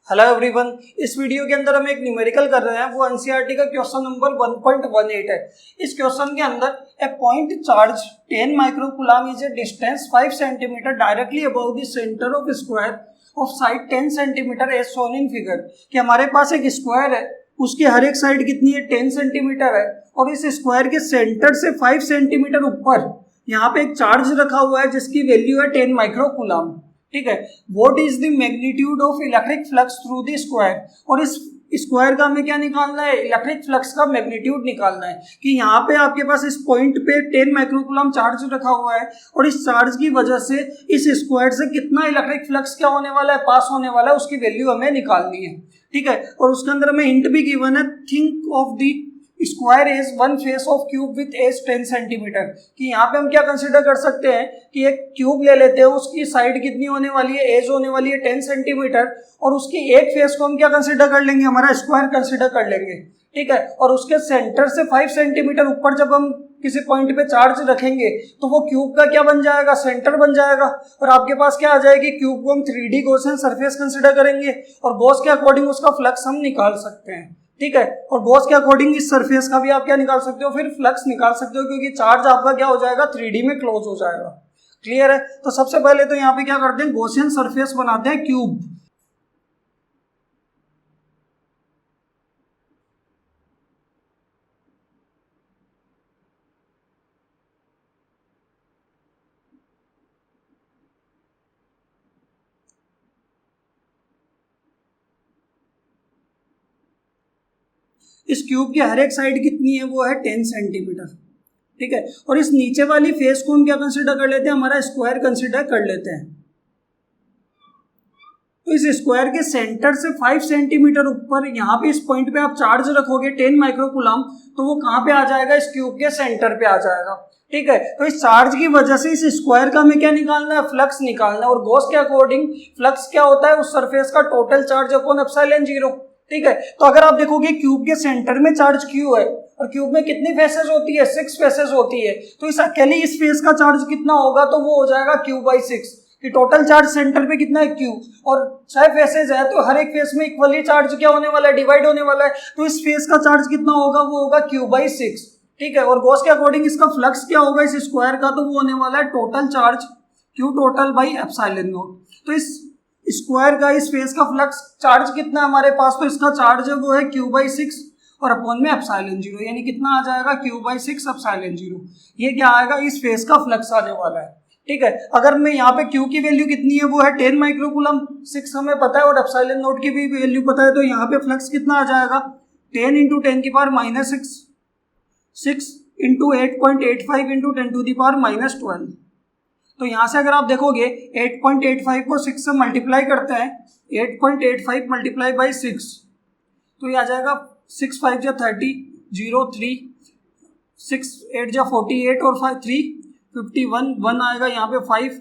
Hello everyone, इस video के अंदर हम एक न्यूमेरिकल कर रहे हैं। वो एनसीईआरटी का क्वेश्चन नंबर 1.18 है। इस क्वेश्चन के अंदर a point charge 10 microcoulomb is a distance 5 centimetre directly above the centre of square of side 10 centimetre as shown in figure. कि हमारे पास एक स्क्वायर है, उसकी हर एक साइड कितनी है, 10 सेंटीमीटर है, और इस स्क्वायर के सेंटर से 5 सेंटीमीटर ऊपर यहाँ पे एक चार्ज रखा हुआ है जिसकी वैल्यू है 10 माइक्रोकूलम। ठीक है, what is the magnitude of electric flux through the square. और इस स्क्वायर का हमें क्या निकालना है, इलेक्ट्रिक फ्लक्स का मैग्नीट्यूड निकालना है। कि यहाँ पे आपके पास इस पॉइंट पे 10 माइक्रोकूलम चार्ज रखा हुआ है और इस चार्ज की वजह से इस स्क्वायर से कितना इलेक्ट्रिक फ्लक्स क्या होने वाला है, पास होने वाला है, उसकी वैल्यू हमें निकालनी है। ठीक है, और उसके अंदर हमें हिंट भी गिवन है, think of the square is one face of cube with edge 10 centimetre. कि यहाँ पे हम क्या कंसिडर कर सकते हैं कि एक क्यूब ले लेते हैं, उसकी साइड कितनी होने वाली है, एज होने वाली है 10 सेंटीमीटर, और उसकी एक फेस को हम क्या कंसिडर कर लेंगे, हमारा स्क्वायर कंसिडर कर लेंगे। ठीक है, और उसके सेंटर से 5 सेंटीमीटर ऊपर जब हम किसी पॉइंट पे चार्ज रखेंगे तो वो क्यूब का क्या बन जाएगा, सेंटर बन जाएगा। और आपके पास क्या आ जाएगी, क्यूब को हम 3D गॉसियन सरफेस कंसिडर करेंगे और गॉस के अकॉर्डिंग उसका फ्लक्स हम निकाल सकते हैं। ठीक है, और गॉस के अकॉर्डिंग इस सरफेस का भी आप क्या निकाल सकते हो, फिर फ्लक्स निकाल सकते हो, क्योंकि चार्ज आपका क्या हो जाएगा, 3D में क्लोज हो जाएगा। क्लियर है। तो सबसे पहले तो यहाँ पे क्या करते हैं, गॉसियन सरफेस बनाते हैं क्यूब। इस क्यूब की हर एक साइड कितनी है, वो है 10 सेंटीमीटर। ठीक है, और इस नीचे वाली फेस को हम क्या कंसिडर कर लेते हैं, हमारा स्क्वायर कंसिडर कर लेते हैं। तो इस स्क्वायर के सेंटर से 5 सेंटीमीटर ऊपर यहाँ पे इस पॉइंट पे आप चार्ज रखोगे 10 माइक्रोकूलम, तो वो कहाँ पे आ जाएगा, इस क्यूब के सेंटर पे आ जाएगा। ठीक है, तो इस चार्ज की वजह से इस स्क्वायर का हमें क्या निकालना है, फ्लक्स निकालना है। और गॉस के अकॉर्डिंग फ्लक्स क्या होता है, उस सरफेस का टोटल चार्ज अपॉन एप्सिलॉन 0। ठीक है, तो अगर आप देखोगे क्यूब के सेंटर में चार्ज क्यू है और क्यूब में कितनी फेसेस होती है, 6 फेसेस होती है, तो इस अकेले इस फेस का चार्ज कितना होगा, तो वो हो जाएगा Q/6। कि टोटल चार्ज सेंटर पे कितना है, Q, और 6 फेसेस है तो हर एक फेस में इक्वली चार्ज क्या होने वाला है, डिवाइड होने वाला है। तो इस फेस का चार्ज कितना होगा, वो होगा Q/6। ठीक है, और गॉस के अकॉर्डिंग इसका फ्लक्स क्या होगा इस स्क्वायर का, तो वो होने वाला है total charge Q total by epsilon not. तो इस स्क्वायर का इस फेस का फ्लक्स चार्ज कितना है हमारे पास, तो इसका चार्ज है वो है Q/6 और अपॉन में एप्सिलॉन 0, यानी कितना आ जाएगा, Q/6 एप्सिलॉन 0। ये क्या आएगा, इस फेस का फ्लक्स आने वाला है। ठीक है, अगर मैं यहाँ पे Q की वैल्यू कितनी है, वो है 10 माइक्रोकूलम, 6 हमें पता है, और एप्सिलॉन नॉट की भी वैल्यू पता है, तो यहाँ पे फ्लक्स कितना आ जाएगा, 10 × 10⁻⁻6 6 × 8.85 × 10⁻⁻12। तो यहाँ से अगर आप देखोगे 8.85 को 6 से मल्टीप्लाई करते हैं, 8.85 मल्टीप्लाई बाई 6, तो ये आ जाएगा 6 5 जा 30, 0 3, 6 8 जा 48 और 5 3 51, 1 आएगा यहाँ पे 5,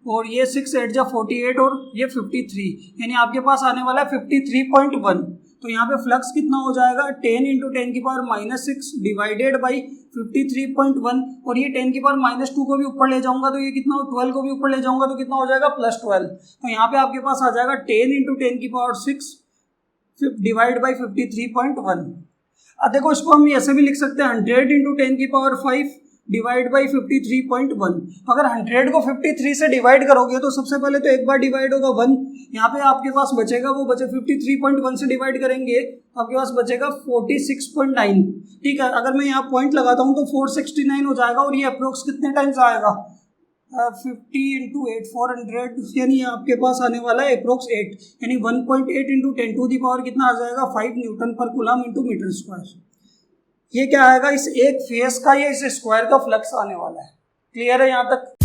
और ये 6 8 जा 48 और ये 53, यानी आपके पास आने वाला है 53.1। तो यहाँ पे फ्लक्स कितना हो जाएगा, 10 × 10⁻⁻6 डिवाइडेड बाई 53.1, और ये 10⁻⁻2 को भी ऊपर ले जाऊंगा तो ये कितना, 12 को भी ऊपर ले जाऊंगा तो कितना हो जाएगा, +12। तो यहाँ पे आपके पास आ जाएगा 10 × 10⁻6 डिवाइड बाई 53.1। अब देखो इसको हम ऐसे भी लिख सकते हैं, 100 × 10⁵ डिवाइड बाई 53.1। अगर 100 को 53 से डिवाइड करोगे तो सबसे पहले तो एक बार डिवाइड होगा 1, यहाँ पे आपके पास बचेगा, वो बचे 53.1 से डिवाइड करेंगे तो आपके पास बचेगा 46.9। ठीक है, अगर मैं यहाँ पॉइंट लगाता हूँ तो 469 हो जाएगा, और ये अप्रोक्स कितने टाइम्स आएगा, 50 × 8 400, यानी आपके पास आने वाला है अप्रोक्स 8, यानी 1.8 × 10⁻⁴ कितना आ जाएगा, 5 न्यूटन पर कूलम × मीटर स्क्वायर। ये क्या आएगा, इस एक फेस का या इस स्क्वायर का फ्लक्स आने वाला है। क्लियर है यहाँ तक।